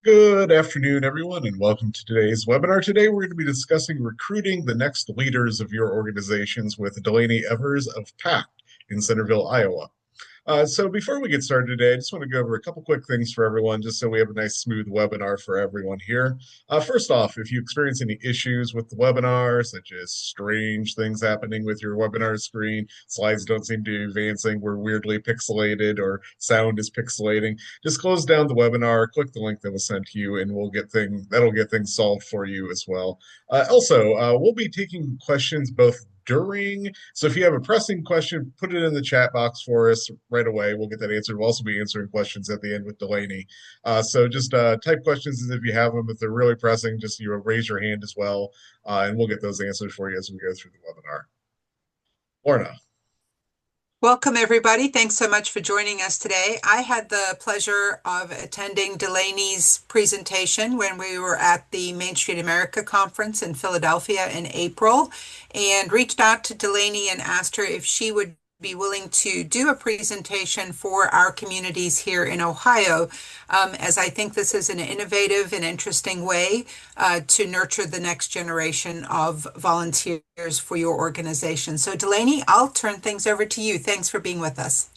Good afternoon, everyone, and welcome to today's webinar. Today, we're going to be discussing recruiting the next leaders of your organizations with Delaney Evers of PACT in Centerville, Iowa. So before we get started today, I just want to go over a couple quick things for everyone, just so we have a nice smooth webinar for everyone here. First off, if you experience any issues with the webinar, such as strange things happening with your webinar screen, slides don't seem to be advancing, we're weirdly pixelated, or sound is pixelating, just close down the webinar, click the link that was sent to you, and that'll get things solved for you as well. Also, we'll be taking questions both so if you have a pressing question, put it in the chat box for us right away. We'll get that answered. We'll also be answering questions at the end with Delaney. So just type questions as if you have them. If they're really pressing, just raise your hand as well, and we'll get those answered for you as we go through the webinar. Lorna. Welcome, everybody. Thanks so much for joining us today. I had the pleasure of attending Delaney's presentation when we were at the Main Street America conference in Philadelphia in April, and reached out to Delaney and asked her if she would be willing to do a presentation for our communities here in Ohio, as I think this is an innovative and interesting way to nurture the next generation of volunteers for your organization. So Delaney, I'll turn things over to you. Thanks for being with us.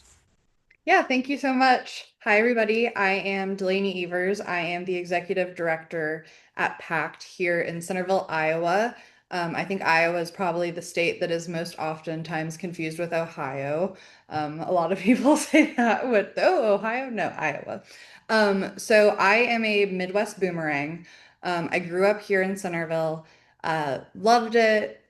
Yeah, thank you so much. Hi, everybody. I am Delaney Evers. I am the Executive Director at PACT here in Centerville, Iowa. I think Iowa is probably the state that is most oftentimes confused with Ohio. A lot of people say that with, oh, Ohio? No, Iowa. So I am a Midwest boomerang. I grew up here in Centerville, loved it,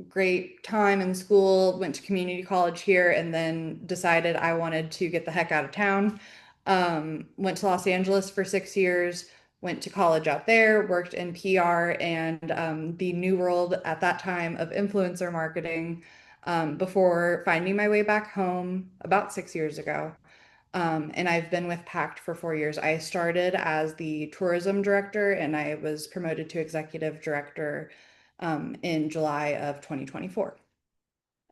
great time in school, went to community college here, and then decided I wanted to get the heck out of town. Went to Los Angeles for 6 years, went to college out there, worked in PR and the new world at that time of influencer marketing before finding my way back home about 6 years ago. And I've been with PACT for 4 years. I started as the tourism director and I was promoted to executive director in July of 2024.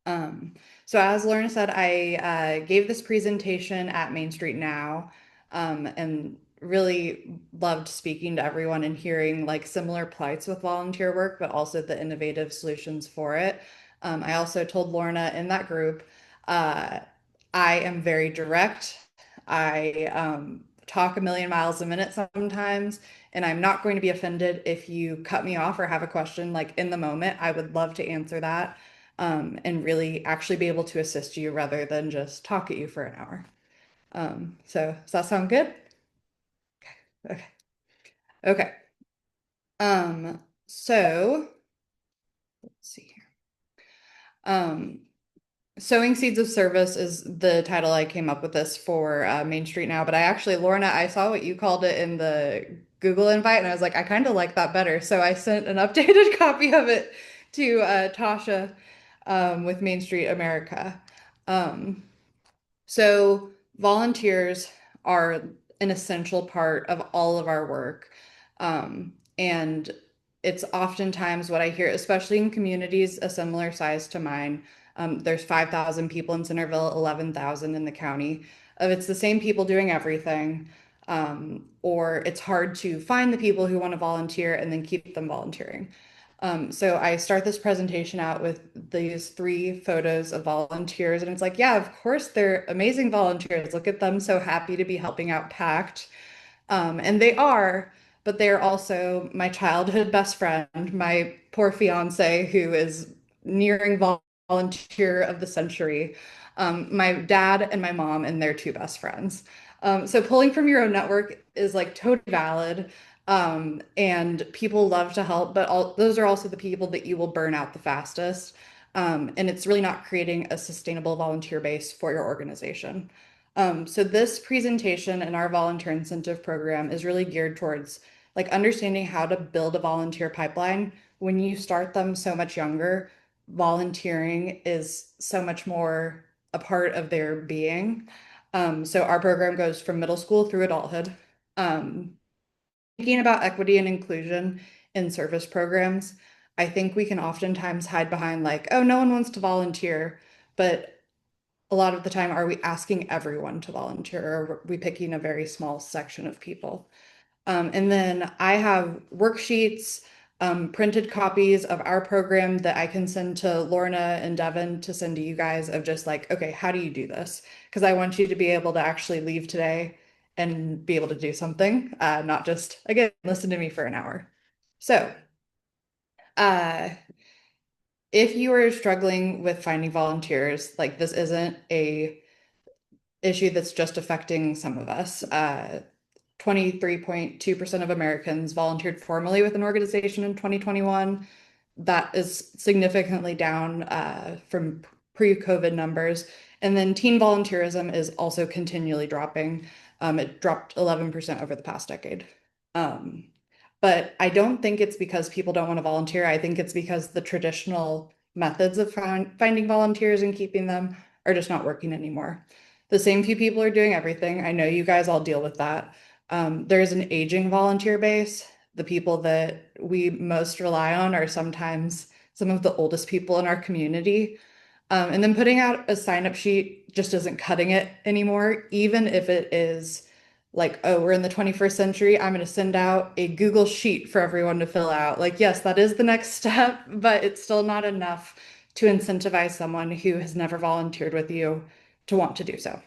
So as Lorna said, I gave this presentation at Main Street Now, and really loved speaking to everyone and hearing like similar plights with volunteer work, but also the innovative solutions for it. I also told Lorna in that group, I am very direct. I talk a million miles a minute sometimes, and I'm not going to be offended if you cut me off or have a question like in the moment. I would love to answer that, and really actually be able to assist you rather than just talk at you for an hour. So does that sound good? Okay. Okay. So let's see here. Sowing Seeds of Service is the title I came up with this for Main Street Now, but I actually, Lorna, I saw what you called it in the Google invite, and I was like, I kind of like that better. So I sent an updated copy of it to Tasha with Main Street America. Um, so volunteers are an essential part of all of our work. And it's oftentimes what I hear, especially in communities a similar size to mine. There's 5,000 people in Centerville, 11,000 in the county. It's the same people doing everything. Or it's hard to find the people who want to volunteer and then keep them volunteering. So I start this presentation out with these three photos of volunteers, and it's like, yeah, of course they're amazing volunteers. Look at them, so happy to be helping out PACT. And they are, but they're also my childhood best friend, my poor fiance, who is nearing volunteer of the century, my dad and my mom, and their two best friends. So pulling from your own network is like totally valid. And people love to help, but those are also the people that you will burn out the fastest. And it's really not creating a sustainable volunteer base for your organization. So this presentation and our volunteer incentive program is really geared towards like understanding how to build a volunteer pipeline. When you start them so much younger, volunteering is so much more a part of their being. So our program goes from middle school through adulthood. Thinking about equity and inclusion in service programs, I think we can oftentimes hide behind like, oh, no one wants to volunteer, but a lot of the time, are we asking everyone to volunteer, or are we picking a very small section of people? And then I have worksheets, printed copies of our program that I can send to Lorna and Devin to send to you guys of just like, okay, how do you do this? Because I want you to be able to actually leave today and be able to do something, not just, again, listen to me for an hour. So, uh, if you are struggling with finding volunteers, like this isn't a issue that's just affecting some of us. 23.2% of Americans volunteered formally with an organization in 2021. That is significantly down from pre-COVID numbers. And then teen volunteerism is also continually dropping. It dropped 11% over the past decade. Um, but I don't think it's because people don't want to volunteer. I think it's because the traditional methods of finding volunteers and keeping them are just not working anymore. The same few people are doing everything. I know you guys all deal with that. There's an aging volunteer base. The people that we most rely on are sometimes some of the oldest people in our community. And then putting out a sign-up sheet just isn't cutting it anymore, even if it is like, oh, we're in the 21st century. I'm going to send out a Google sheet for everyone to fill out. Like, yes, that is the next step, but it's still not enough to incentivize someone who has never volunteered with you to want to do so.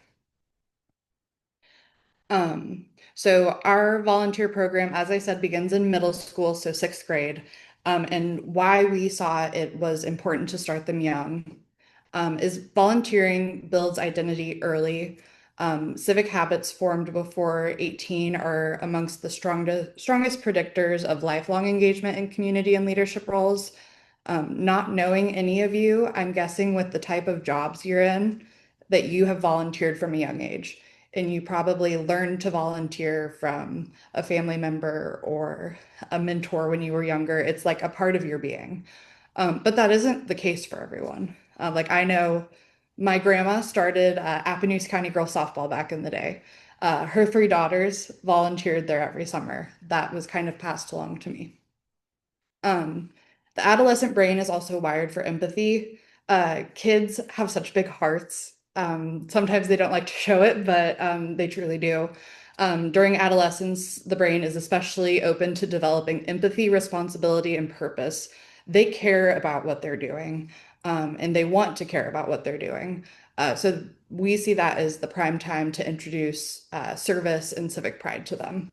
Um, so our volunteer program, as I said, begins in middle school, so sixth grade. And why we saw it was important to start them young is volunteering builds identity early. Civic habits formed before 18 are amongst the strongest predictors of lifelong engagement in community and leadership roles. Not knowing any of you, I'm guessing with the type of jobs you're in, that you have volunteered from a young age. And you probably learned to volunteer from a family member or a mentor when you were younger. It's like a part of your being. But that isn't the case for everyone. Like I know my grandma started Appanoose County Girls Softball back in the day. Her three daughters volunteered there every summer. That was kind of passed along to me. Um, the adolescent brain is also wired for empathy. Kids have such big hearts. Sometimes they don't like to show it, but they truly do. During adolescence, the brain is especially open to developing empathy, responsibility, and purpose. They care about what they're doing, and they want to care about what they're doing. So we see that as the prime time to introduce service and civic pride to them.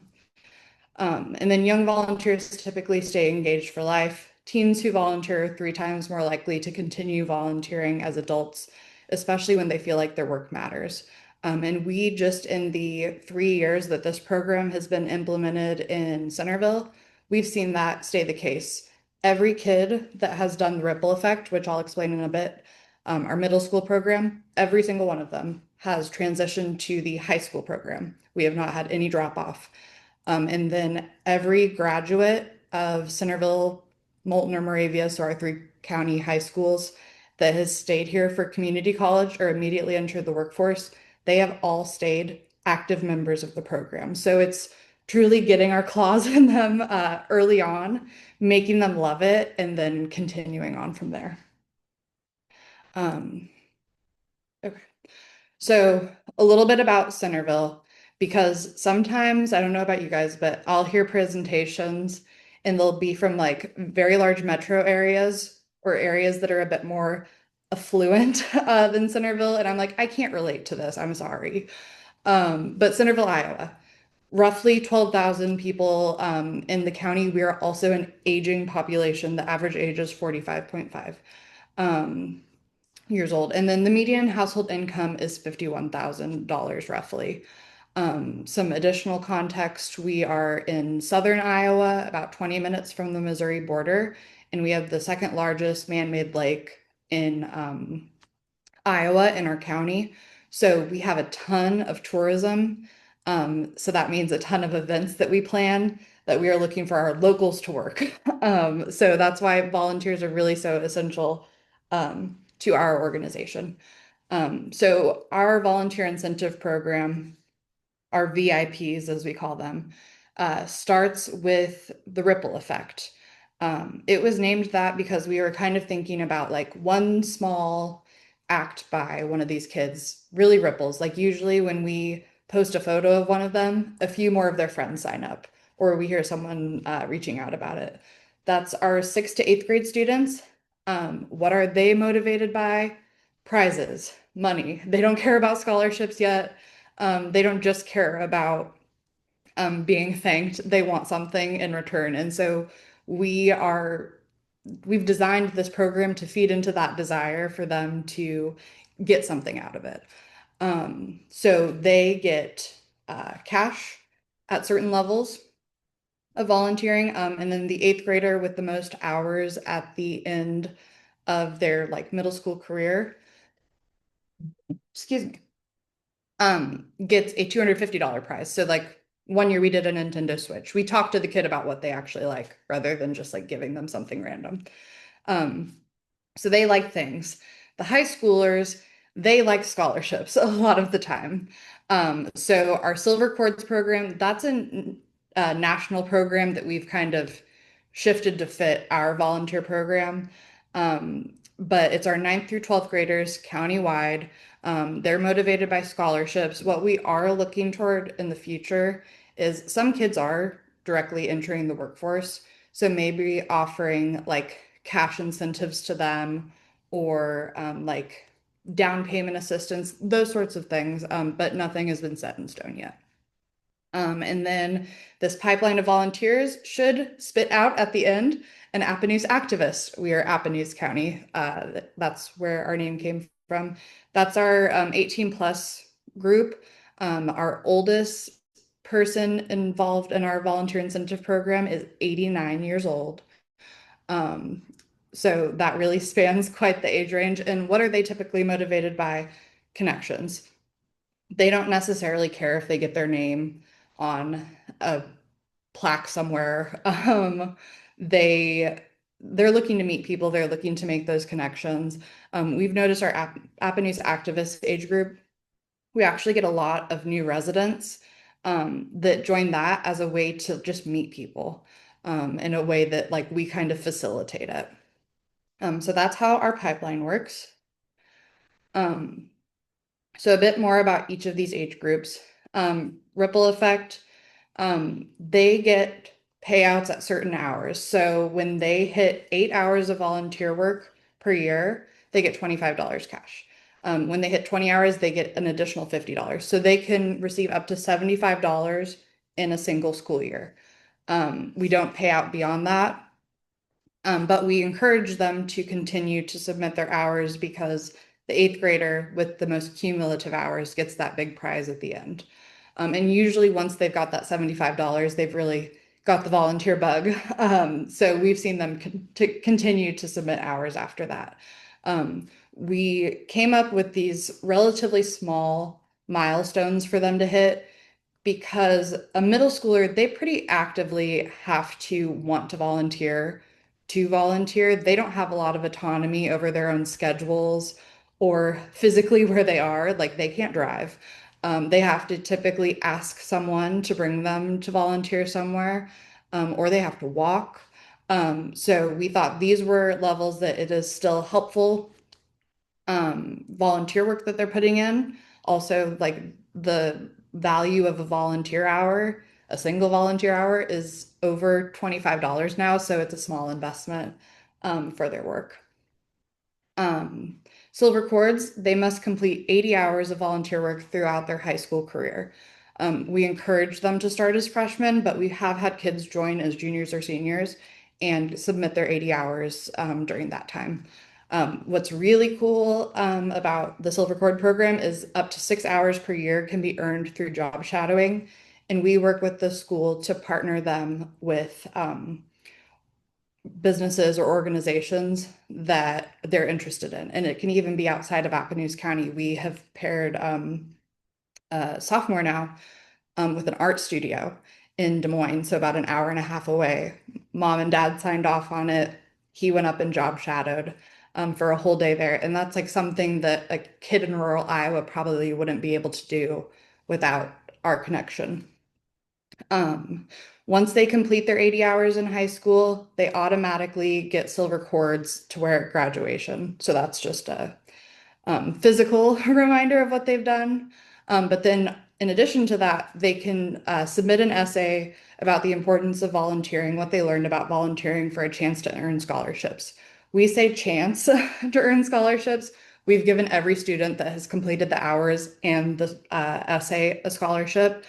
And then young volunteers typically stay engaged for life. Teens who volunteer are 3 times more likely to continue volunteering as adults, especially when they feel like their work matters. And we just in the 3 years that this program has been implemented in Centerville, we've seen that stay the case. Every kid that has done the ripple effect, which I'll explain in a bit, our middle school program, every single one of them has transitioned to the high school program. We have not had any drop off. And then every graduate of Centerville, Moulton, or Moravia, so our 3 county high schools that has stayed here for community college or immediately entered the workforce, they have all stayed active members of the program. So it's truly getting our claws in them early on, making them love it, and then continuing on from there. Um, okay. So, a little bit about Centerville, because sometimes, I don't know about you guys, but I'll hear presentations and they'll be from like very large metro areas or areas that are a bit more affluent than Centerville. And I'm like, I can't relate to this. I'm sorry. But Centerville, Iowa, roughly 12,000 people in the county. We are also an aging population. The average age is 45.5. Years old. And then the median household income is $51,000 roughly. Some additional context, we are in southern Iowa, about 20 minutes from the Missouri border, and we have the second largest man-made lake in Iowa in our county. So we have a ton of tourism. So that means a ton of events that we plan that we are looking for our locals to work. So that's why volunteers are really so essential to our organization. So our volunteer incentive program, our VIPs as we call them, starts with the ripple effect. It was named that because we were kind of thinking about like one small act by one of these kids really ripples. Like usually when we post a photo of one of them, a few more of their friends sign up. or we hear someone reaching out about it. That's our 6th to 8th grade students. What are they motivated by? Prizes, money. They don't care about scholarships yet. They don't just care about being thanked. They want something in return. And so we are we've designed this program to feed into that desire for them to get something out of it. So they get cash at certain levels of volunteering, and then the 8th grader with the most hours at the end of their like middle school career, excuse me, gets a $250 prize. So like one year we did a Nintendo Switch. We talked to the kid about what they actually like rather than just like giving them something random. Um, so they like things. The high schoolers, they like scholarships a lot of the time. So our Silver Cords program, that's a national program that we've kind of shifted to fit our volunteer program. But it's our 9th through 12th graders countywide. They're motivated by scholarships. What we are looking toward in the future is some kids are directly entering the workforce. So maybe offering like cash incentives to them or like down payment assistance, those sorts of things, but nothing has been set in stone yet. And then this pipeline of volunteers should spit out at the end an Appanoose activist. We are Appanoose County. That's where our name came from. That's our 18 plus group. Our oldest person involved in our volunteer incentive program is 89 years old. Um, so that really spans quite the age range. And what are they typically motivated by? Connections. They don't necessarily care if they get their name on a plaque somewhere. They're looking to meet people. They're looking to make those connections. We've noticed our Appanoose activist age group. We actually get a lot of new residents that join that as a way to just meet people in a way that like we kind of facilitate it. So that's how our pipeline works. So a bit more about each of these age groups. Ripple effect, they get payouts at certain hours. So when they hit 8 hours of volunteer work per year, they get $25 cash. When they hit 20 hours, they get an additional $50. So they can receive up to $75 in a single school year. We don't pay out beyond that. But we encourage them to continue to submit their hours because the 8th grader with the most cumulative hours gets that big prize at the end. And usually once they've got that $75, they've really got the volunteer bug. So we've seen them continue to submit hours after that. We came up with these relatively small milestones for them to hit because a middle schooler, they pretty actively have to want to volunteer to volunteer. They don't have a lot of autonomy over their own schedules or physically where they are. Like they can't drive. They have to typically ask someone to bring them to volunteer somewhere, or they have to walk. So we thought these were levels that it is still helpful volunteer work that they're putting in. Also, like the value of a volunteer hour, a single volunteer hour is over $25 now, so it's a small investment for their work. Silver Cords, they must complete 80 hours of volunteer work throughout their high school career. We encourage them to start as freshmen, but we have had kids join as juniors or seniors and submit their 80 hours during that time. What's really cool about the Silver Cord program is up to 6 hours per year can be earned through job shadowing. And we work with the school to partner them with businesses or organizations that they're interested in. And it can even be outside of Appanoose County. We have paired a sophomore now with an art studio in Des Moines, so about an hour and a half away. Mom and dad signed off on it. He went up and job shadowed for a whole day there. And that's like something that a kid in rural Iowa probably wouldn't be able to do without our connection. Once they complete their 80 hours in high school, they automatically get silver cords to wear at graduation. So that's just a physical reminder of what they've done. But then in addition to that, they can submit an essay about the importance of volunteering, what they learned about volunteering for a chance to earn scholarships. We say chance to earn scholarships. We've given every student that has completed the hours and the essay a scholarship.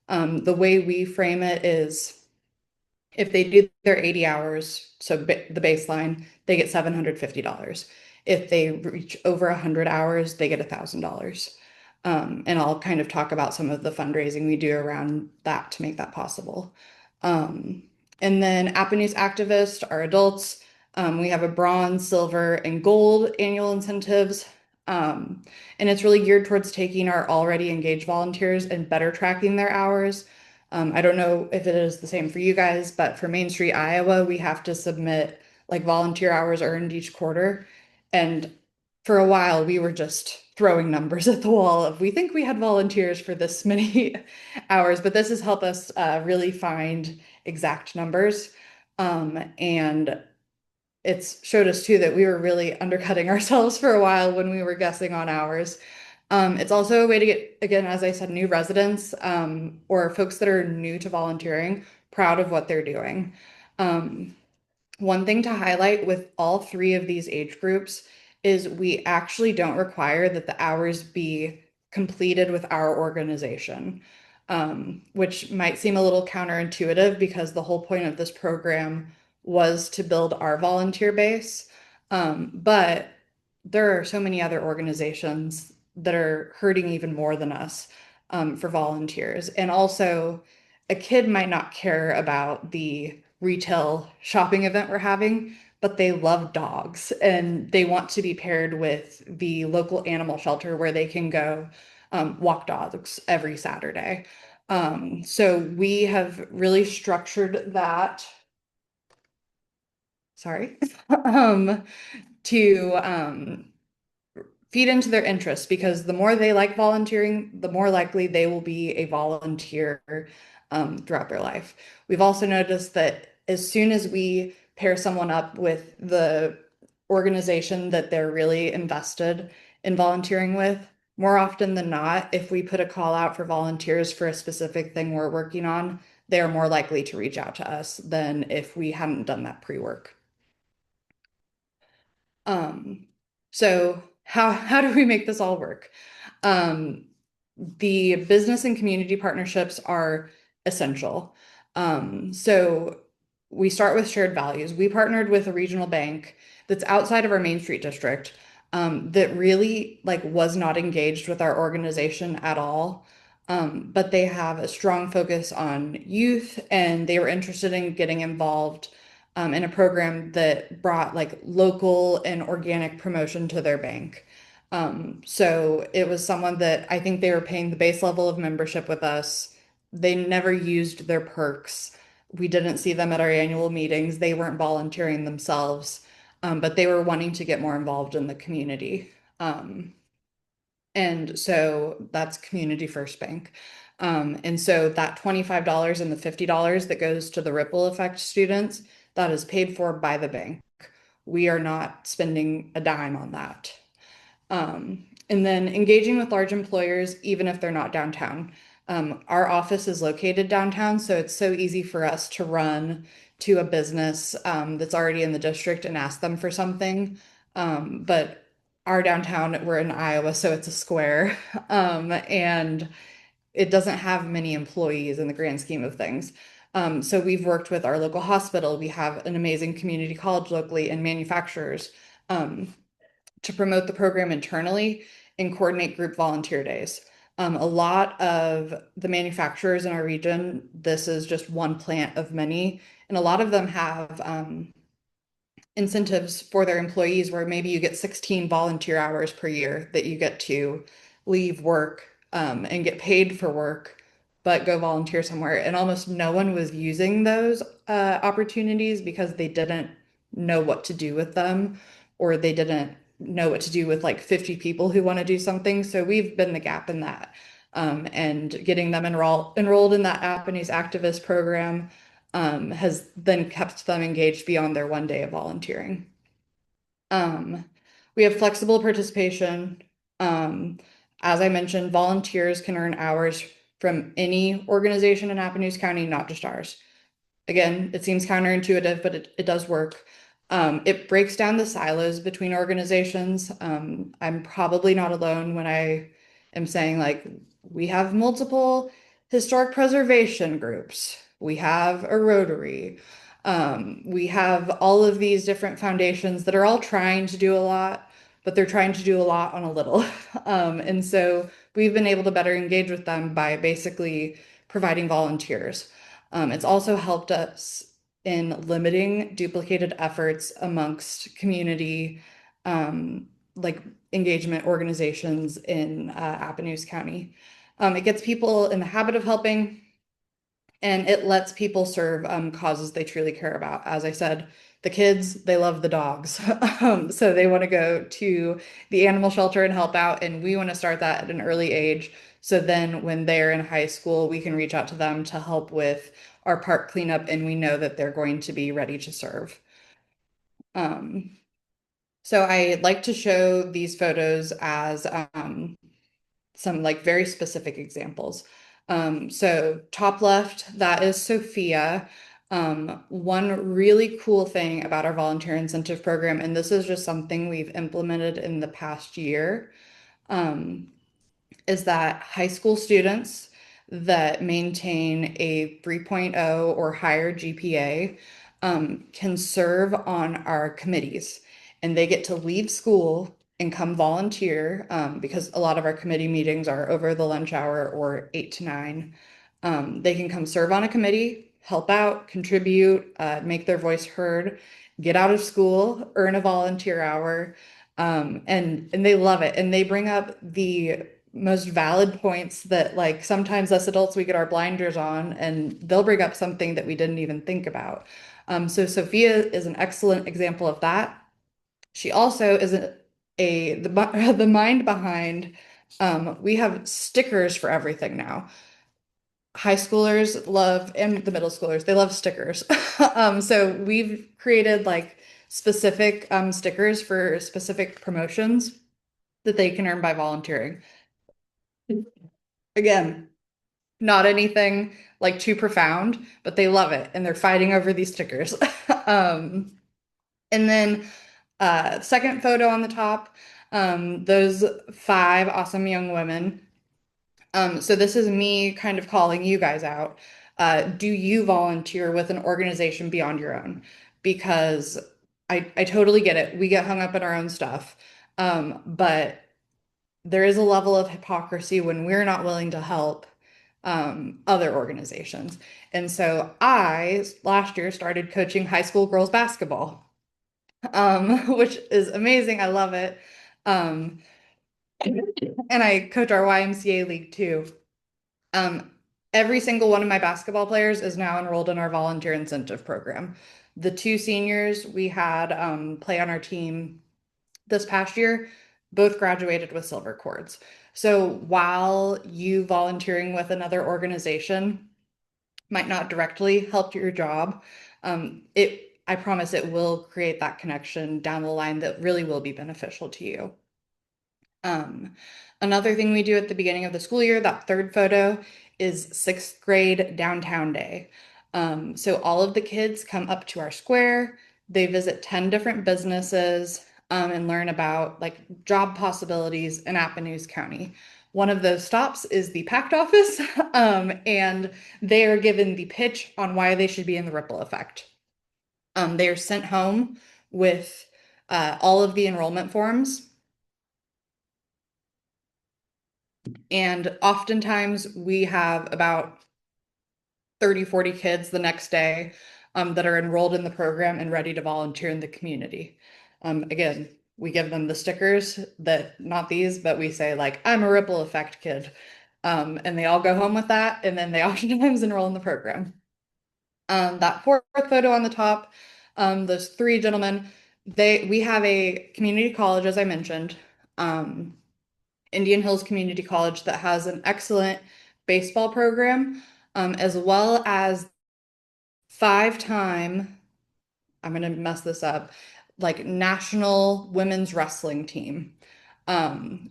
The way we frame it is if they do their 80 hours, so the baseline, they get $750. If they reach over 100 hours, they get $1,000. And I'll kind of talk about some of the fundraising we do around that to make that possible. Um, and then Appanoose activists are adults. We have a bronze, silver, and gold annual incentives. And it's really geared towards taking our already engaged volunteers and better tracking their hours. I don't know if it is the same for you guys, but for Main Street, Iowa, we have to submit like volunteer hours earned each quarter. And for a while, we were just throwing numbers at the wall of we think we had volunteers for this many hours, but this has helped us really find exact numbers. And it's showed us too that we were really undercutting ourselves for a while when we were guessing on hours. It's also a way to get, again, as I said, new residents or folks that are new to volunteering proud of what they're doing. Um, One thing to highlight with all three of these age groups is we actually don't require that the hours be completed with our organization, which might seem a little counterintuitive because the whole point of this program was to build our volunteer base. But there are so many other organizations that are hurting even more than us for volunteers. And also, a kid might not care about the retail shopping event we're having, but they love dogs and they want to be paired with the local animal shelter where they can go walk dogs every Saturday. So we have really structured that, sorry, to feed into their interests because the more they like volunteering, the more likely they will be a volunteer throughout their life. We've also noticed that as soon as we pair someone up with the organization that they're really invested in volunteering with, more often than not, if we put a call out for volunteers for a specific thing we're working on, they are more likely to reach out to us than if we hadn't done that pre-work. Um, so how do we make this all work? The business and community partnerships are essential. So we start with shared values. We partnered with a regional bank that's outside of our Main Street district, that really like was not engaged with our organization at all. But they have a strong focus on youth and they were interested in getting involved in a program that brought like local and organic promotion to their bank. So it was someone that I think they were paying the base level of membership with us. They never used their perks. We didn't see them at our annual meetings. They weren't volunteering themselves, but they were wanting to get more involved in the community. And so that's Community First Bank. And so that $25 and the $50 that goes to the ripple effect students, that is paid for by the bank. We are not spending a dime on that. And then engaging with large employers, even if they're not downtown. Our office is located downtown, so it's so easy for us to run to a business that's already in the district and ask them for something. But our downtown, we're in Iowa, so it's a square, and it doesn't have many employees in the grand scheme of things. So we've worked with our local hospital. We have an amazing community college locally and manufacturers. To promote the program internally and coordinate group volunteer days. A lot of the manufacturers in our region, this is just one plant of many, and a lot of them have incentives for their employees where maybe you get 16 volunteer hours per year that you get to leave work and get paid for work, but go volunteer somewhere. And almost no one was using those opportunities because they didn't know what to do with them, or they didn't know what to do with like 50 people who want to do something. So we've been the gap in that. And getting them enrolled in that Appanoose activist program has then kept them engaged beyond their one day of volunteering. Um, we have flexible participation. As I mentioned, volunteers can earn hours from any organization in Appanoose County, not just ours. Again, it seems counterintuitive, but it does work. It breaks down the silos between organizations. I'm probably not alone when I am saying, like, we have multiple historic preservation groups. We have a Rotary. We have all of these different foundations that are all trying to do a lot, but they're trying to do a lot on a little. And so we've been able to better engage with them by basically providing volunteers. It's also helped us in limiting duplicated efforts amongst community like engagement organizations in Appanoose County. It gets people in the habit of helping, and it lets people serve causes they truly care about. As I said, the kids, they love the dogs. So they want to go to the animal shelter and help out, and we want to start that at an early age. So then when they're in high school, we can reach out to them to help with our park cleanup, and we know that they're going to be ready to serve. Um, so I like to show these photos as some like very specific examples. So top left, that is Sophia. One really cool thing about our volunteer incentive program, and this is just something we've implemented in the past year, um, is that high school students that maintain a 3.0 or higher GPA can serve on our committees, and they get to leave school and come volunteer because a lot of our committee meetings are over the lunch hour or 8 to 9. They can come serve on a committee, help out, contribute, make their voice heard, get out of school, earn a volunteer hour, and they love it. And they bring up the most valid points that, like, sometimes us adults, we get our blinders on and they'll bring up something that we didn't even think about. So Sophia is an excellent example of that. She also is the mind behind, we have stickers for everything now. High schoolers love, and the middle schoolers, they love stickers. So we've created like specific stickers for specific promotions that they can earn by volunteering. Again, not anything like too profound, but they love it and they're fighting over these stickers. And then second photo on the top, those five awesome young women. So this is me kind of calling you guys out. Do you volunteer with an organization beyond your own? Because I totally get it. We get hung up in our own stuff. But there is a level of hypocrisy when we're not willing to help other organizations. And so I last year started coaching high school girls basketball, which is amazing. I love it. Um, and I coach our YMCA league too. Um, every single one of my basketball players is now enrolled in our volunteer incentive program. The two seniors we had play on our team this past year both graduated with silver cords. So while you volunteering with another organization might not directly help your job, I promise it will create that connection down the line that really will be beneficial to you. Another thing we do at the beginning of the school year, that third photo, is sixth grade downtown day. So all of the kids come up to our square, they visit 10 different businesses, and learn about like job possibilities in Appanoose County. One of those stops is the PACT office, and they are given the pitch on why they should be in the ripple effect. They are sent home with all of the enrollment forms. And oftentimes we have about 30, 40 kids the next day that are enrolled in the program and ready to volunteer in the community. Again, we give them the stickers that, not these, but we say like, I'm a ripple effect kid. And they all go home with that. And then they oftentimes enroll in the program. That fourth photo on the top, those three gentlemen, we have a community college, as I mentioned. Indian Hills Community College that has an excellent baseball program, as well as 5-time, I'm going to mess this up, like national women's wrestling team.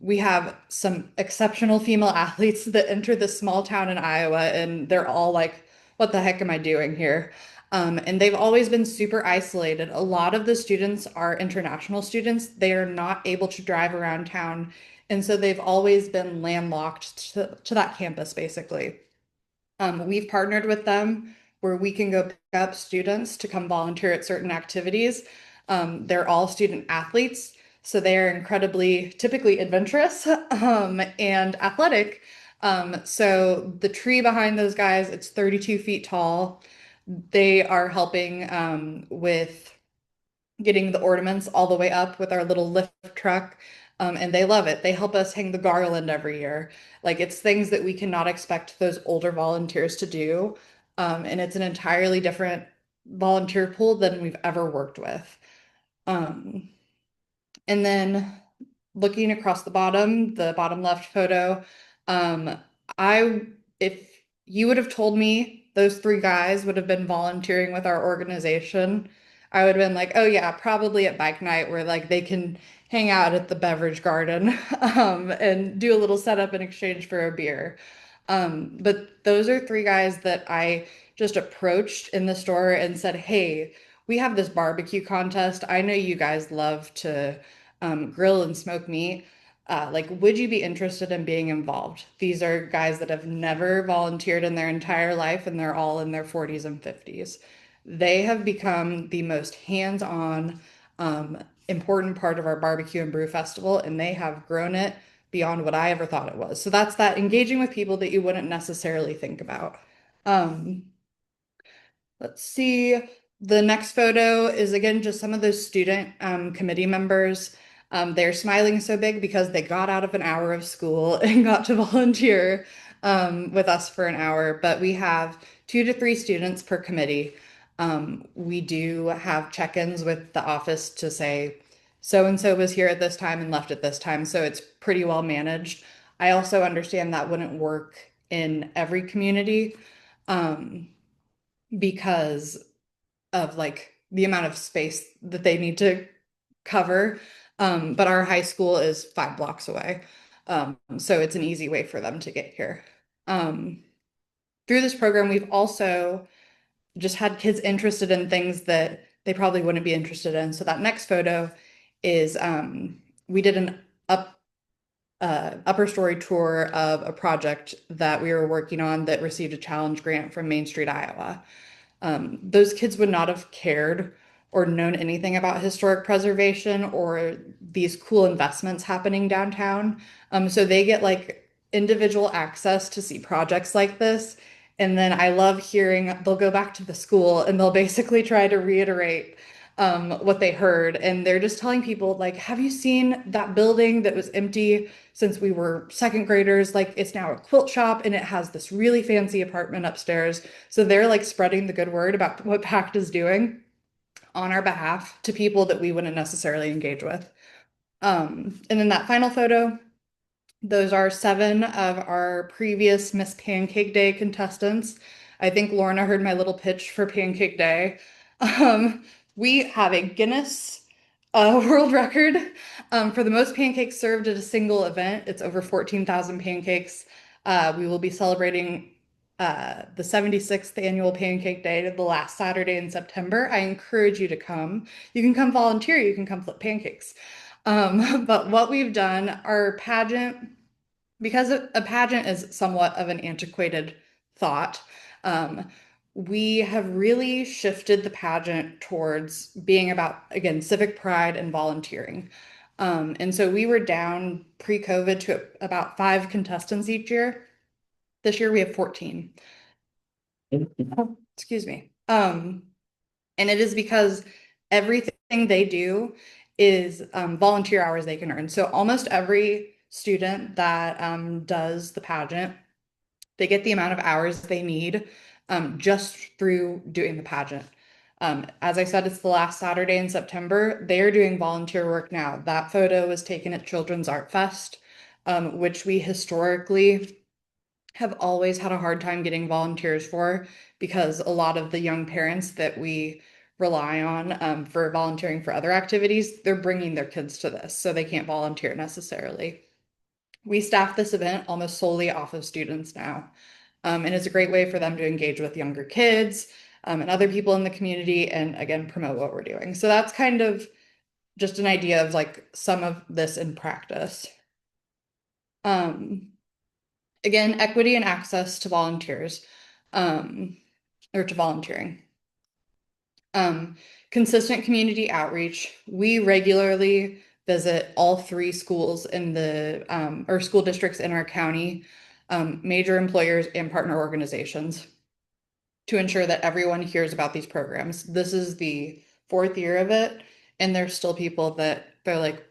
We have some exceptional female athletes that enter this small town in Iowa, and they're all like, what the heck am I doing here? And they've always been super isolated. A lot of the students are international students. They are not able to drive around town. And so they've always been landlocked to that campus, basically. We've partnered with them where we can go pick up students to come volunteer at certain activities. They're all student athletes, so they are incredibly typically adventurous and athletic. So the tree behind those guys, it's 32 feet tall. They are helping with getting the ornaments all the way up with our little lift truck. And they love it. They help us hang the garland every year. Like it's things that we cannot expect those older volunteers to do. And it's an entirely different volunteer pool than we've ever worked with. Um, and then looking across the bottom left photo, um, I, if you would have told me those three guys would have been volunteering with our organization, I would have been like, oh yeah, probably at bike night where like they can hang out at the beverage garden, and do a little setup in exchange for a beer. But those are three guys that I just approached in the store and said, hey, we have this barbecue contest. I know you guys love to grill and smoke meat. Like, would you be interested in being involved? These are guys that have never volunteered in their entire life, and they're all in their 40s and 50s. They have become the most hands-on, important part of our barbecue and brew festival, and they have grown it beyond what I ever thought it was. So that's that engaging with people that you wouldn't necessarily think about. Um, Let's see. The next photo is again just some of those student committee members. They're smiling so big because they got out of an hour of school and got to volunteer with us for an hour. But we have 2 to 3 students per committee. We do have check-ins with the office to say so and so was here at this time and left at this time. So it's pretty well managed. I also understand that wouldn't work in every community. Um, because of like the amount of space that they need to cover. But our high school is 5 blocks away. So it's an easy way for them to get here. Um, Through this program, we've also just had kids interested in things that they probably wouldn't be interested in. So that next photo is we did an upper story tour of a project that we were working on that received a challenge grant from Main Street, Iowa. Those kids would not have cared or known anything about historic preservation or these cool investments happening downtown. So they get like individual access to see projects like this. And then I love hearing they'll go back to the school and they'll basically try to reiterate what they heard. And they're just telling people, like, have you seen that building that was empty since we were second graders? Like, it's now a quilt shop and it has this really fancy apartment upstairs. So they're like spreading the good word about what PACT is doing on our behalf to people that we wouldn't necessarily engage with. And then that final photo, those are 7 of our previous Miss Pancake Day contestants. I think Lorna heard my little pitch for Pancake Day. Um, we have a Guinness World Record for the most pancakes served at a single event. It's over 14,000 pancakes. We will be celebrating the 76th annual Pancake Day, the last Saturday in September. I encourage you to come. You can come volunteer, you can come flip pancakes. But what we've done, our pageant, because a pageant is somewhat of an antiquated thought, um, we have really shifted the pageant towards being about, again, civic pride and volunteering. And so we were down pre-COVID to about 5 contestants each year. This year we have 14. Excuse me. And it is because everything they do is volunteer hours they can earn. So almost every student that does the pageant, they get the amount of hours they need just through doing the pageant. As I said, it's the last Saturday in September. They're doing volunteer work now. That photo was taken at Children's Art Fest, which we historically have always had a hard time getting volunteers for because a lot of the young parents that we rely on for volunteering for other activities, they're bringing their kids to this, so they can't volunteer necessarily. We staff this event almost solely off of students now, and it's a great way for them to engage with younger kids and other people in the community, and again, promote what we're doing. So that's kind of just an idea of like some of this in practice. Um, Again, equity and access to volunteers or to volunteering. Um, Consistent community outreach. We regularly visit all three schools in the or school districts in our county, major employers and partner organizations to ensure that everyone hears about these programs. This is the fourth year of it, and there's still people that they're like,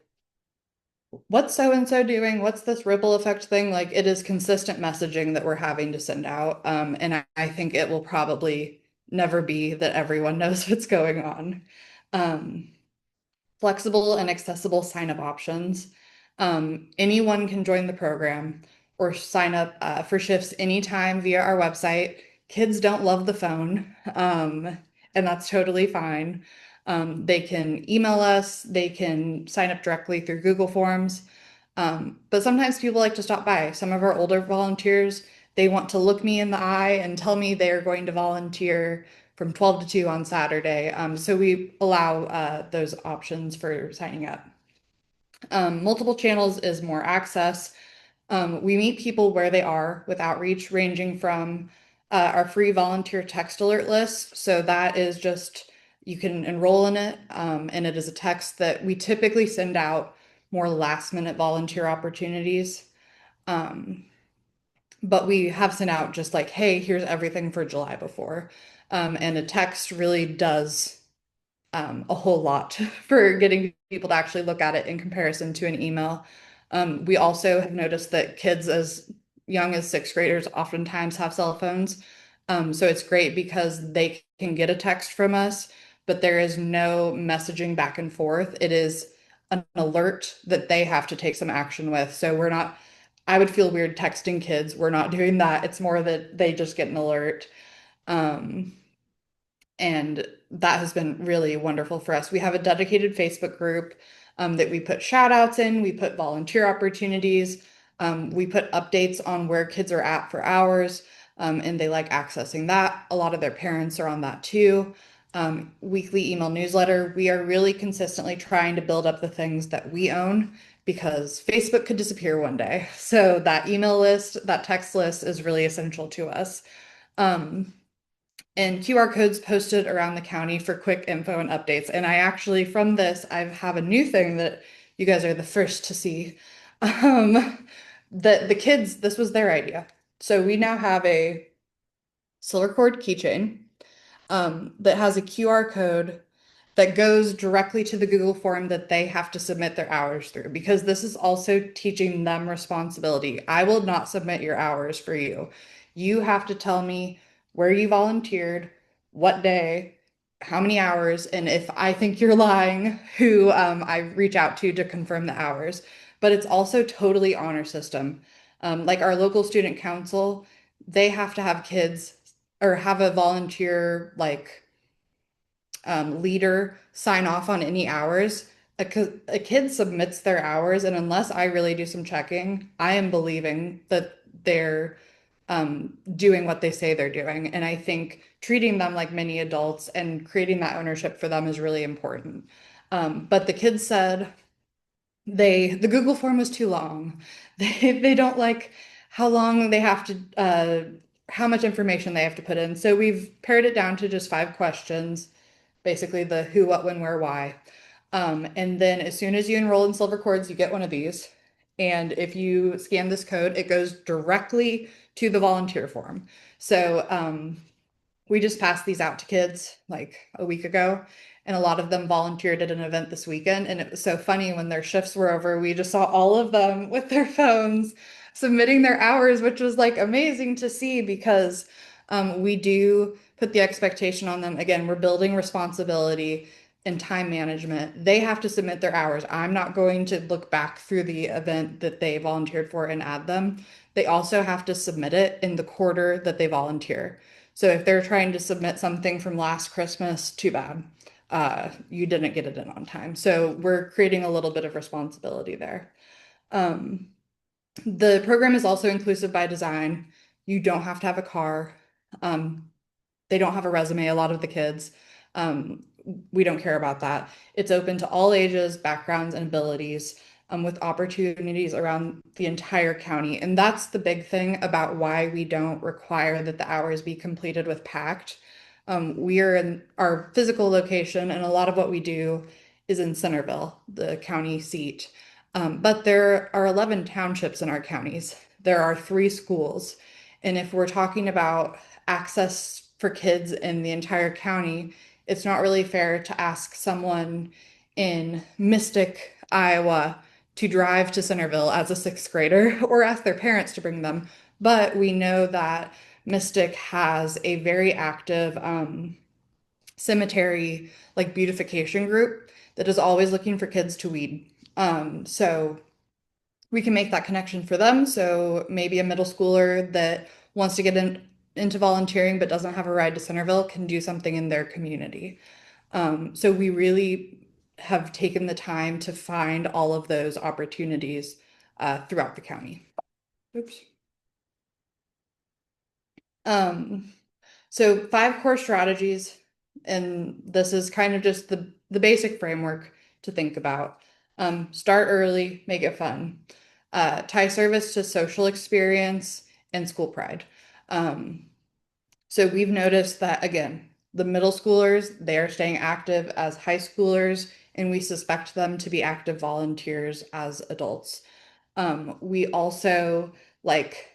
what's so and so doing? What's this ripple effect thing? Like, it is consistent messaging that we're having to send out. And I think it will probably never be that everyone knows what's going on. Um, Flexible and accessible sign-up options. Anyone can join the program or sign up for shifts anytime via our website. Kids don't love the phone, and that's totally fine. They can email us, they can sign up directly through Google Forms. But sometimes people like to stop by. Some of our older volunteers, they want to look me in the eye and tell me they're going to volunteer from 12 to 2 on Saturday. So we allow those options for signing up. Multiple channels is more access. We meet people where they are with outreach, ranging from our free volunteer text alert list. So that is just, you can enroll in it, and it is a text that we typically send out more last minute volunteer opportunities. Um, but we have sent out just like, hey, here's everything for July before. And a text really does a whole lot for getting people to actually look at it in comparison to an email. We also have noticed that kids as young as sixth graders oftentimes have cell phones. So it's great because they can get a text from us, but there is no messaging back and forth. It is an alert that they have to take some action with. So we're not, I would feel weird texting kids. We're not doing that. It's more that they just get an alert. Um, and that has been really wonderful for us. We have a dedicated Facebook group that we put shout outs in, we put volunteer opportunities, we put updates on where kids are at for hours, and they like accessing that. A lot of their parents are on that too. Weekly email newsletter. We are really consistently trying to build up the things that we own because Facebook could disappear one day. So that email list, that text list is really essential to us. And QR codes posted around the county for quick info and updates. And I actually, from this, I have a new thing that you guys are the first to see. The kids, this was their idea. So we now have a silver cord keychain that has a QR code that goes directly to the Google form that they have to submit their hours through, because this is also teaching them responsibility. I will not submit your hours for you. You have to tell me where you volunteered, what day, how many hours, and if I think you're lying, who I reach out to confirm the hours. But it's also totally honor system. Like our local student council, they have to have kids or have a volunteer like leader sign off on any hours. A kid submits their hours, and unless I really do some checking, I am believing that they're doing what they say they're doing. And I think treating them like many adults and creating that ownership for them is really important. But the kids said the Google form was too long. They don't like how long they have to how much information they have to put in. So we've pared it down to just 5 questions, basically the who, what, when, where, why. And then as soon as you enroll in Silver Cords, you get one of these. And if you scan this code, it goes directly to the volunteer form. So we just passed these out to kids like a week ago, and a lot of them volunteered at an event this weekend. And it was so funny when their shifts were over, we just saw all of them with their phones submitting their hours, which was like amazing to see because we do put the expectation on them. Again, we're building responsibility and time management. They have to submit their hours. I'm not going to look back through the event that they volunteered for and add them. They also have to submit it in the quarter that they volunteer. So if they're trying to submit something from last Christmas, too bad. You didn't get it in on time. So we're creating a little bit of responsibility there. Um, the program is also inclusive by design. You don't have to have a car. Um, they don't have a resume, a lot of the kids. Um, we don't care about that. It's open to all ages, backgrounds, and abilities, with opportunities around the entire county. And that's the big thing about why we don't require that the hours be completed with PACT. We are in our physical location, and a lot of what we do is in Centerville, the county seat. But there are 11 townships in our counties. There are 3 schools. And if we're talking about access for kids in the entire county, it's not really fair to ask someone in Mystic, Iowa, to drive to Centerville as a 6th grader or ask their parents to bring them. But we know that Mystic has a very active cemetery like beautification group that is always looking for kids to weed. So we can make that connection for them. So maybe a middle schooler that wants to get into volunteering but doesn't have a ride to Centerville can do something in their community. So we really have taken the time to find all of those opportunities throughout the county. Oops. Um, so 5 core strategies, and this is kind of just the basic framework to think about. Start early, make it fun. Tie service to social experience and school pride. So we've noticed that again, the middle schoolers, they are staying active as high schoolers, and we suspect them to be active volunteers as adults. We also like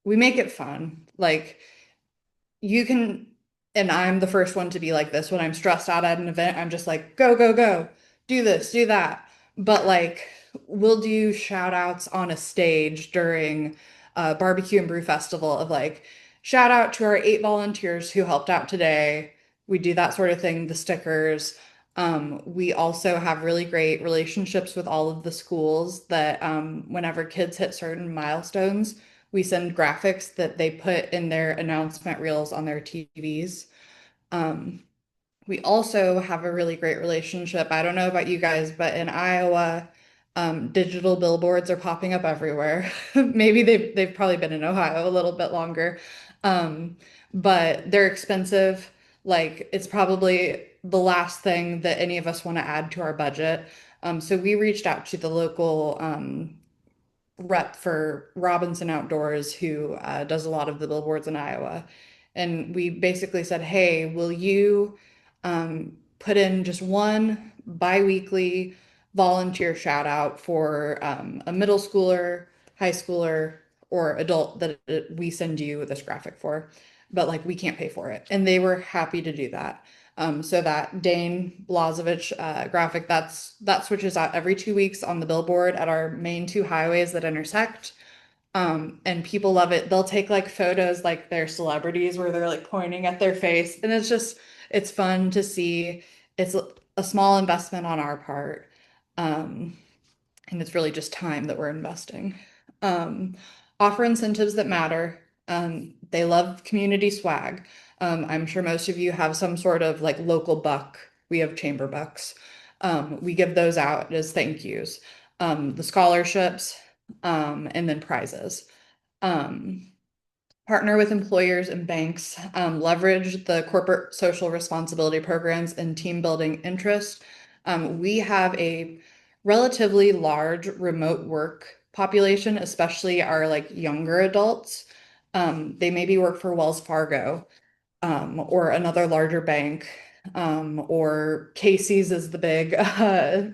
we make it fun. Like you can, and I'm the first one to be like this when I'm stressed out at an event, I'm just like, go, go, go, do this, do that. But like, we'll do shout outs on a stage during a barbecue and brew festival of like, shout out to our 8 volunteers who helped out today. We do that sort of thing, the stickers. We also have really great relationships with all of the schools that whenever kids hit certain milestones, we send graphics that they put in their announcement reels on their TVs. Um, we also have a really great relationship. I don't know about you guys, but in Iowa, digital billboards are popping up everywhere. Maybe they've probably been in Ohio a little bit longer, um, but they're expensive. Like it's probably the last thing that any of us want to add to our budget. So we reached out to the local rep for Robinson Outdoors, who does a lot of the billboards in Iowa. And we basically said, hey, will you put in just one biweekly volunteer shout out for a middle schooler, high schooler, or adult that we send you this graphic for? But like we can't pay for it. And they were happy to do that. So that Dane Blazevich graphic, that switches out every 2 weeks on the billboard at our main 2 highways that intersect. And people love it. They'll take like photos like they're celebrities where they're like pointing at their face. And it's fun to see. It's a small investment on our part. Um, and it's really just time that we're investing. Um, Offer incentives that matter. They love community swag. I'm sure most of you have some sort of like local buck. We have chamber bucks. We give those out as thank yous. The scholarships, and then prizes. Um, Partner with employers and banks, leverage the corporate social responsibility programs and team building interest. We have a relatively large remote work population, especially our like younger adults. They maybe work for Wells Fargo, or another larger bank, or Casey's is the big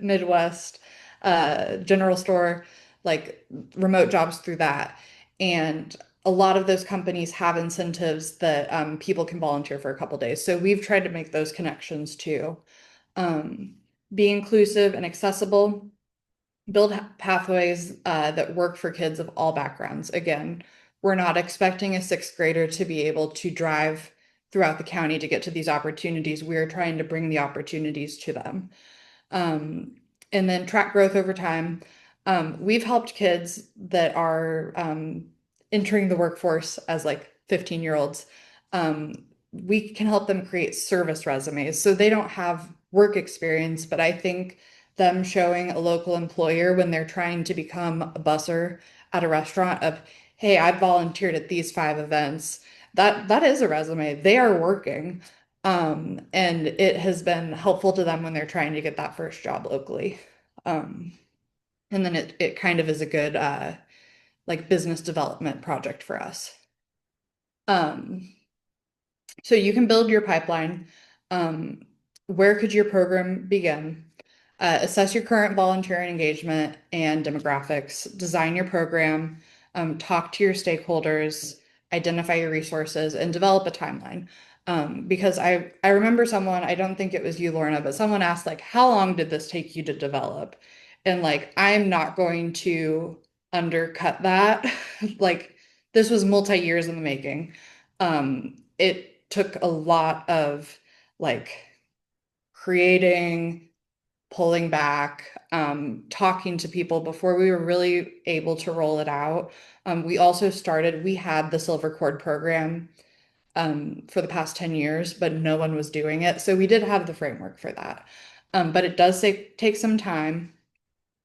Midwest general store, like remote jobs through that. And a lot of those companies have incentives that people can volunteer for a couple days. So we've tried to make those connections too. Um, be inclusive and accessible, build pathways that work for kids of all backgrounds. Again, we're not expecting a 6th grader to be able to drive throughout the county to get to these opportunities. We're trying to bring the opportunities to them. Um, and then track growth over time. We've helped kids that are entering the workforce as like 15-year-olds. we can help them create service resumes. So they don't have work experience, but I think them showing a local employer when they're trying to become a busser at a restaurant of, hey, I volunteered at these 5 events. That is a resume. They are working. And it has been helpful to them when they're trying to get that first job locally. Um, and then it kind of is a good like business development project for us. Um, So you can build your pipeline. Um, where could your program begin? Assess your current volunteer engagement and demographics, design your program, talk to your stakeholders, identify your resources, and develop a timeline. Because I remember someone, I don't think it was you, Lorna, but someone asked like, how long did this take you to develop? And like, I'm not going to undercut that. Like, this was multi-years in the making. It took a lot of like creating, pulling back, talking to people before we were really able to roll it out. We had the Silver Cord program for the past 10 years, but no one was doing it. So we did have the framework for that. But it does take some time.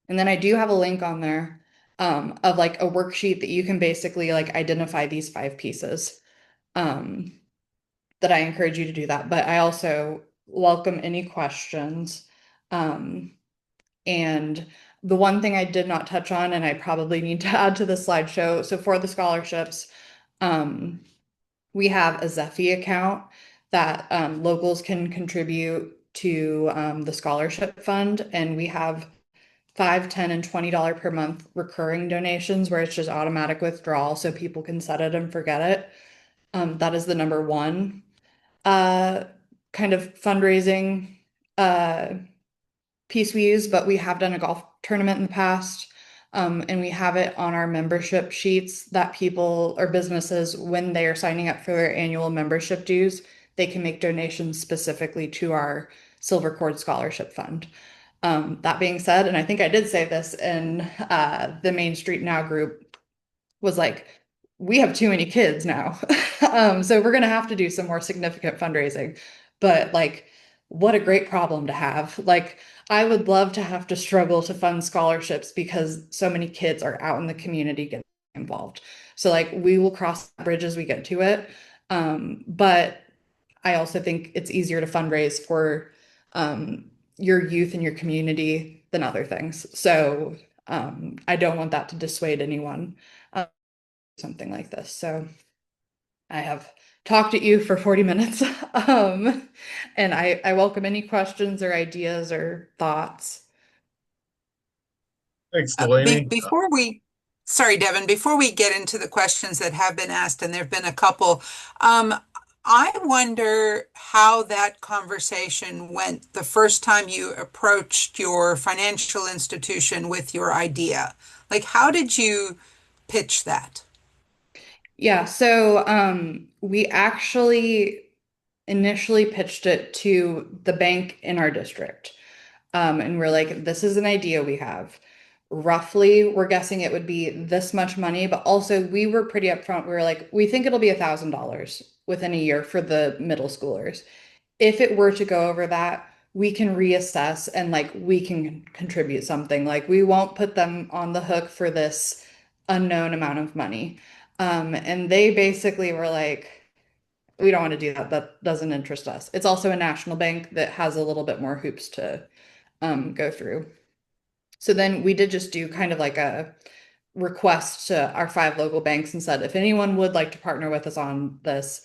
And then I do have a link on there of like a worksheet that you can basically like identify these 5 pieces. Um, that I encourage you to do that. But I also welcome any questions. Um, and the one thing I did not touch on, and I probably need to add to the slideshow. So for the scholarships, um, we have a Zephy account that locals can contribute to the scholarship fund, and we have 5, 10, and $20 per month recurring donations where it's just automatic withdrawal, so people can set it and forget it. That is the number one uh, kind of fundraising uh, piece we use, but we have done a golf tournament in the past. And we have it on our membership sheets that people or businesses, when they are signing up for their annual membership dues, they can make donations specifically to our Silver Cord Scholarship Fund. That being said, and I think I did say this in the Main Street Now group, was like, we have too many kids now. So we're going to have to do some more significant fundraising. But like, what a great problem to have. Like, I would love to have to struggle to fund scholarships because so many kids are out in the community getting involved. So like, we will cross that bridge as we get to it. But I also think it's easier to fundraise for your youth and your community than other things. So I don't want that to dissuade anyone something like this. So I have talked at you for 40 minutes. And I welcome any questions or ideas or thoughts. Thanks, Delaney. Before sorry, Devin, before we get into the questions that have been asked, and there have been a couple, um, I wonder how that conversation went the first time you approached your financial institution with your idea. Like, how did you pitch that? Yeah, so we actually initially pitched it to the bank in our district. And we're like, this is an idea we have. Roughly, we're guessing it would be this much money, but also we were pretty upfront. We were like, we think it'll be $1,000 within a year for the middle schoolers. If it were to go over that, we can reassess and like we can contribute something. Like we won't put them on the hook for this unknown amount of money. And they basically were like, we don't want to do that. That doesn't interest us. It's also a national bank that has a little bit more hoops to go through. So then we did just do kind of like a request to our 5 local banks and said, if anyone would like to partner with us on this,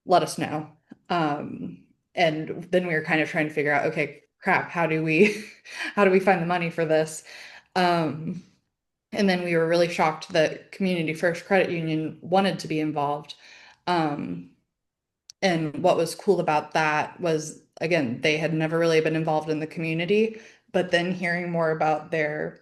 let us know. And then we were kind of trying to figure out, okay, crap, how do we how do we find the money for this? Um, and then we were really shocked that Community First Credit Union wanted to be involved. Um, and what was cool about that was, again, they had never really been involved in the community, but then hearing more about their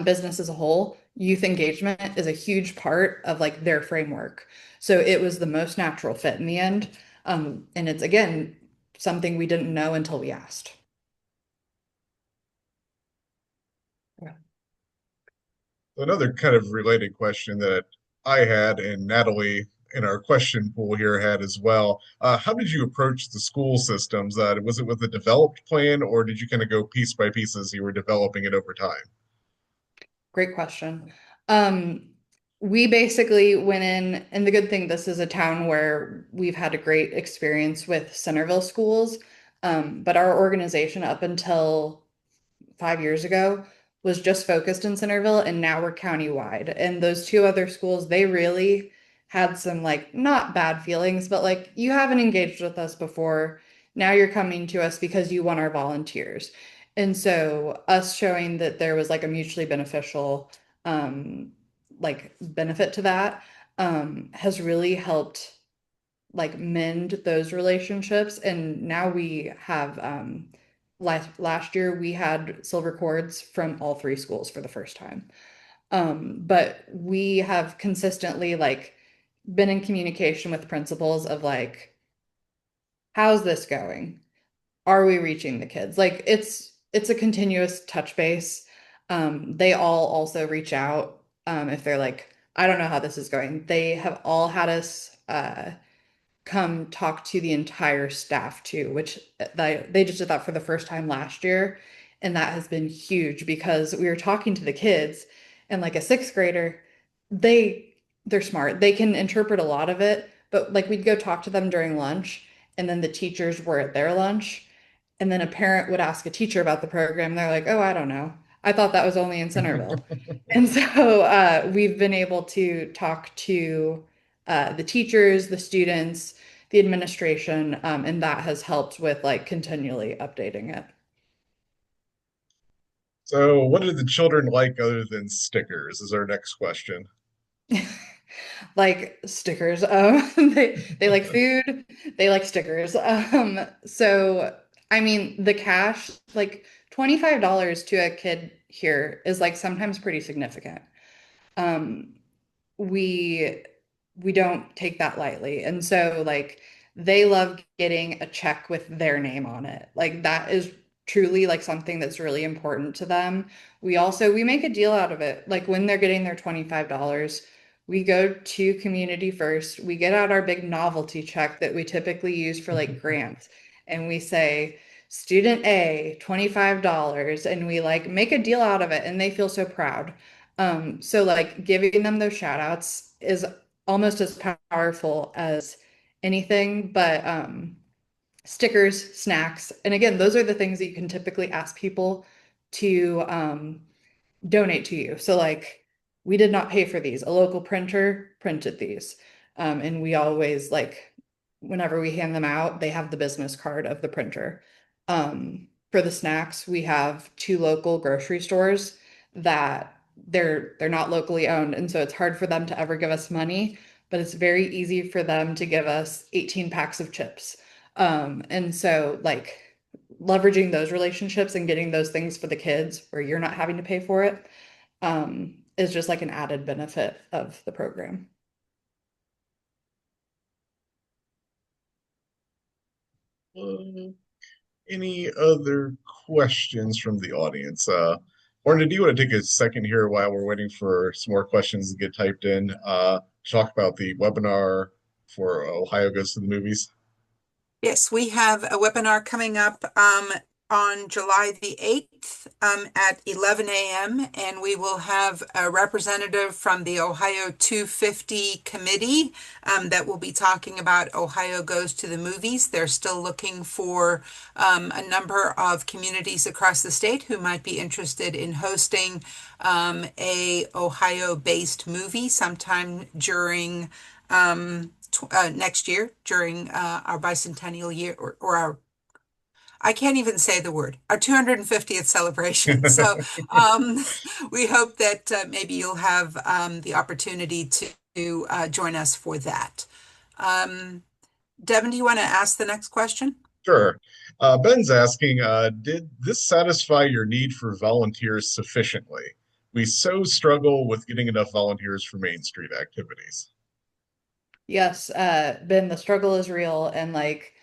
business as a whole, youth engagement is a huge part of like their framework. So it was the most natural fit in the end. And it's again something we didn't know until we asked. Yeah. Another kind of related question that I had, and Natalie in our question pool here had as well. How did you approach the school systems? Was it with a developed plan, or did you kind of go piece by piece as you were developing it over time? Great question. Um, we basically went in, and the good thing, this is a town where we've had a great experience with Centerville schools. But our organization up until 5 years ago was just focused in Centerville, and now we're countywide. And those two other schools, they really had some like not bad feelings, but like you haven't engaged with us before. Now you're coming to us because you want our volunteers. And so us showing that there was like a mutually beneficial like benefit to that has really helped like mend those relationships. And now we have last year we had silver cords from all three schools for the first time. But we have consistently like been in communication with principals of like, how's this going? Are we reaching the kids? Like it's a continuous touch base. They all also reach out if they're like, I don't know how this is going. They have all had us come talk to the entire staff too, which they just did that for the first time last year. And that has been huge because we were talking to the kids and like a sixth grader, they're smart. They can interpret a lot of it, but like we'd go talk to them during lunch and then the teachers were at their lunch. And then a parent would ask a teacher about the program. They're like, oh, I don't know. I thought that was only in Centerville. And so we've been able to talk to the teachers, the students, the administration, and that has helped with like continually updating it. So, what did the children like other than stickers? Is our next question. Like stickers. They like food, they like stickers. So I mean the cash, like $25 to a kid here is like sometimes pretty significant. Um, we we don't take that lightly. And so like they love getting a check with their name on it. Like that is truly like something that's really important to them. We make a deal out of it. Like when they're getting their $25, we go to community first. We get out our big novelty check that we typically use for like grants and we say student A, $25, and we like make a deal out of it and they feel so proud. So like giving them those shout outs is almost as powerful as anything, but stickers, snacks, and again, those are the things that you can typically ask people to donate to you. So like we did not pay for these. A local printer printed these. And we always like whenever we hand them out, they have the business card of the printer. For the snacks, we have two local grocery stores that they're not locally owned, and so it's hard for them to ever give us money, but it's very easy for them to give us 18 packs of chips. And so like leveraging those relationships and getting those things for the kids where you're not having to pay for it is just like an added benefit of the program. Uh, any other questions from the audience? Orna, do you want to take a second here while we're waiting for some more questions to get typed in? Talk about the webinar for Ohio Goes to the Movies. Yes, we have a webinar coming up on July the 8th at 11 a.m. and we will have a representative from the Ohio 250 committee that will be talking about Ohio Goes to the Movies. They're still looking for a number of communities across the state who might be interested in hosting a Ohio-based movie sometime during next year during our bicentennial year or our I can't even say the word, our 250th celebration. So we hope that maybe you'll have the opportunity to join us for that. Devin, do you want to ask the next question? Sure. Ben's asking, did this satisfy your need for volunteers sufficiently? We so struggle with getting enough volunteers for Main Street activities. Yes, Ben, the struggle is real, and like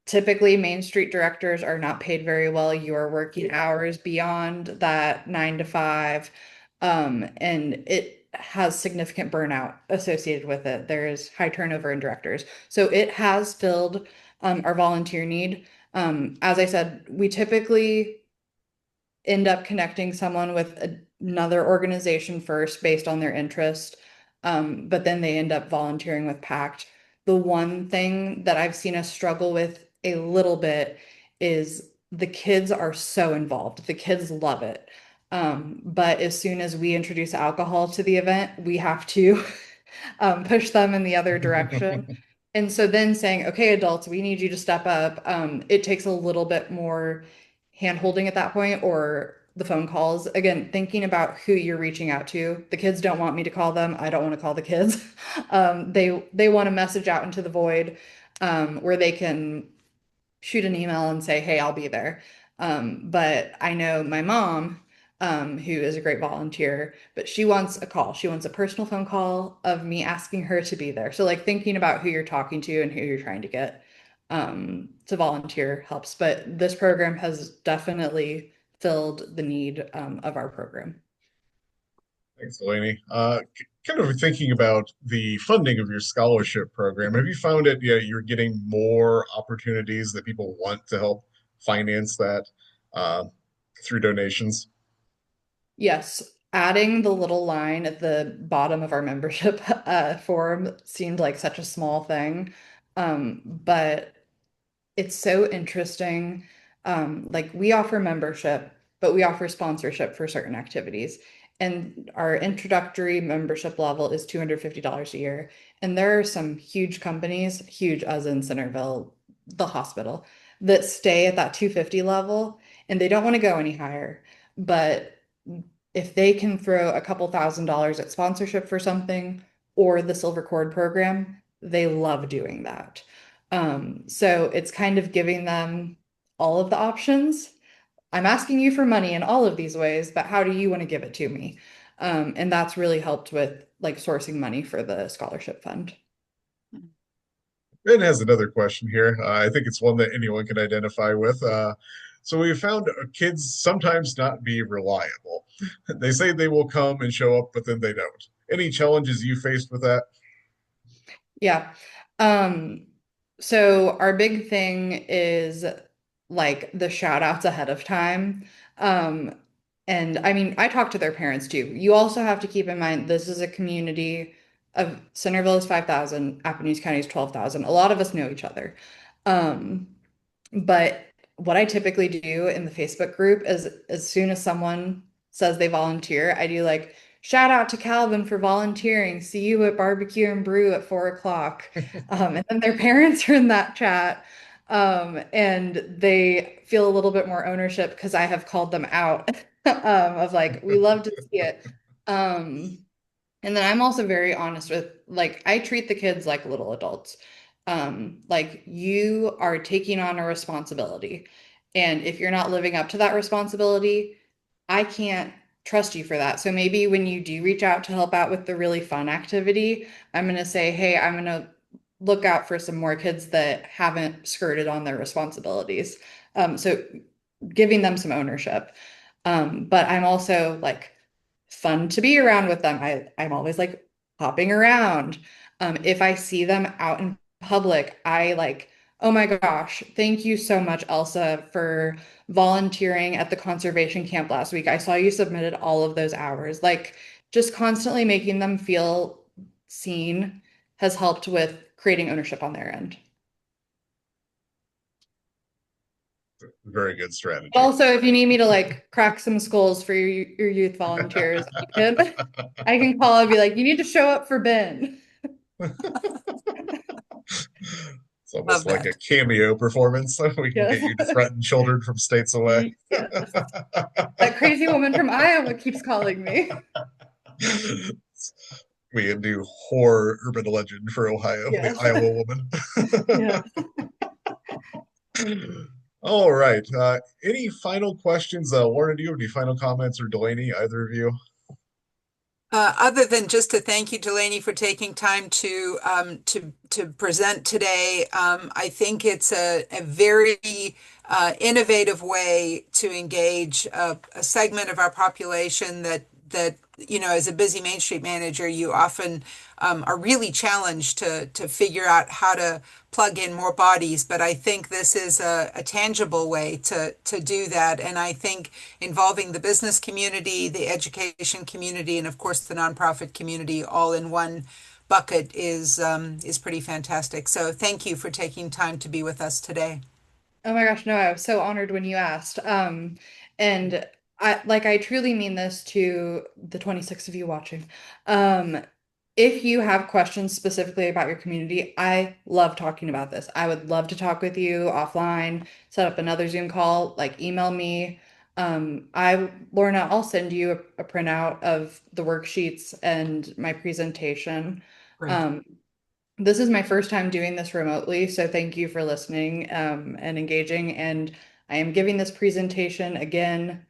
typically Main Street directors are not paid very well. You are working hours beyond that 9 to 5. And has significant burnout associated with it. There is high turnover in directors. So it has filled our volunteer need. As I said, we typically end up connecting someone with another organization first based on their interest, but then they end up volunteering with PACT. The one thing that I've seen us struggle with a little bit is the kids are so involved. The kids love it. But as soon as we introduce alcohol to the event, we have to push them in the other direction. And so then saying, okay, adults, we need you to step up. It takes a little bit more hand holding at that point or the phone calls. Again, thinking about who you're reaching out to. The kids don't want me to call them. I don't want to call the kids. They want a message out into the void where they can shoot an email and say, hey, I'll be there. But I know my mom, who is a great volunteer, but she wants a call. She wants a personal phone call of me asking her to be there. So like thinking about who you're talking to and who you're trying to get to volunteer helps. But this program has definitely filled the need of our program. Thanks, Delaney. Kind of thinking about the funding of your scholarship program, have you found it, yeah, you're getting more opportunities that people want to help finance that uh, through donations? Yes, adding the little line at the bottom of our membership form seemed like such a small thing. But it's so interesting. Like we offer membership, but we offer sponsorship for certain activities. And our introductory membership level is $250 a year. And there are some huge companies, huge as in Centerville, the hospital, that stay at that 250 level and they don't want to go any higher. But if they can throw a couple $1,000s at sponsorship for something or the Silver Cord program, they love doing that. So it's kind of giving them all of the options. I'm asking you for money in all of these ways, but how do you want to give it to me? And that's really helped with like sourcing money for the scholarship fund. Ben has another question here. I think it's one that anyone can identify with. So we have found kids sometimes not be reliable. They say they will come and show up, but then they don't. Any challenges you faced with that? Yeah. Um, so our big thing is like the shout outs ahead of time. Um, and I mean, I talk to their parents too. You also have to keep in mind this is a community of Centerville is 5,000, Appanoose County is 12,000. A lot of us know each other. Um, but what I typically do in the Facebook group is as soon as someone says they volunteer, I do like shout out to Calvin for volunteering. See you at barbecue and brew at 4 o'clock. And then their parents are in that chat. And they feel a little bit more ownership because I have called them out of like, we love to see it. Um, and then I'm also very honest with like I treat the kids like little adults. Like you are taking on a responsibility. And if you're not living up to that responsibility, I can't trust you for that. So maybe when you do reach out to help out with the really fun activity, I'm going to say, hey, I'm going to look out for some more kids that haven't skirted on their responsibilities. So giving them some ownership. But I'm also like fun to be around with them. I'm always like hopping around. If I see them out in public, I like, oh my gosh, thank you so much, Elsa, for volunteering at the conservation camp last week. I saw you submitted all of those hours. Like just constantly making them feel seen has helped with creating ownership on their end. Very good strategy. Also, if you need me to like crack some skulls for your youth volunteers, I can call and be like, you need to show up for Ben. It's almost Love like a that. cameo performance. We can get Yes. you to threaten children from states away. Yes. That crazy woman from Iowa keeps calling me. We a new horror urban legend for Ohio, the Yes. Iowa woman. Yeah. All right. Any final questions? Warren, do you have any final comments or Delaney, either of you? Other than just to thank you, Delaney, for taking time to present today, I think it's a very innovative way to engage a segment of our population that as a busy Main Street manager, you often are really challenged to figure out how to plug in more bodies. But I think this is a tangible way to do that. And I think involving the business community, the education community, and of course the nonprofit community all in one bucket is pretty fantastic. So thank you for taking time to be with us today. Oh my gosh, no, I was so honored when you asked. And I truly mean this to the 26 of you watching. Um, if you have questions specifically about your community, I love talking about this. I would love to talk with you offline, set up another Zoom call, like email me. Lorna, I'll send you a printout of the worksheets and my presentation. Great. Um, this is my first time doing this remotely, so thank you for listening, and engaging. And I am giving this presentation again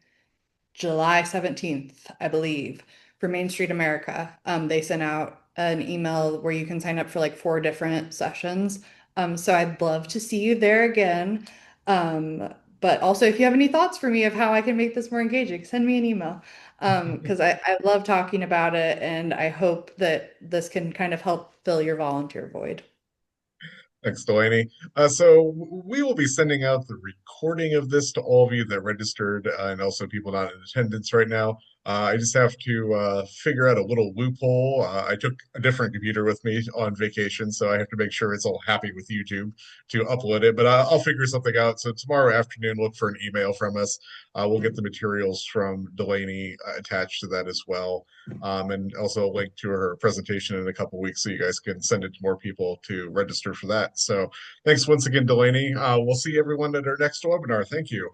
July 17th, I believe, for Main Street America. They sent out an email where you can sign up for like 4 different sessions. So I'd love to see you there again. But also, if you have any thoughts for me of how I can make this more engaging, send me an email. Because I love talking about it, and I hope that this can kind of help fill your volunteer void. Thanks, Delaney. We will be sending out the recording of this to all of you that registered, and also people not in attendance right now. I just have to figure out a little loophole. I took a different computer with me on vacation, so I have to make sure it's all happy with YouTube to upload it. But I'll figure something out. So tomorrow afternoon, look for an email from us. We'll get the materials from Delaney attached to that as well, and also a link to her presentation in a couple weeks so you guys can send it to more people to register for that. So thanks once again, Delaney. We'll see everyone at our next webinar. Thank you.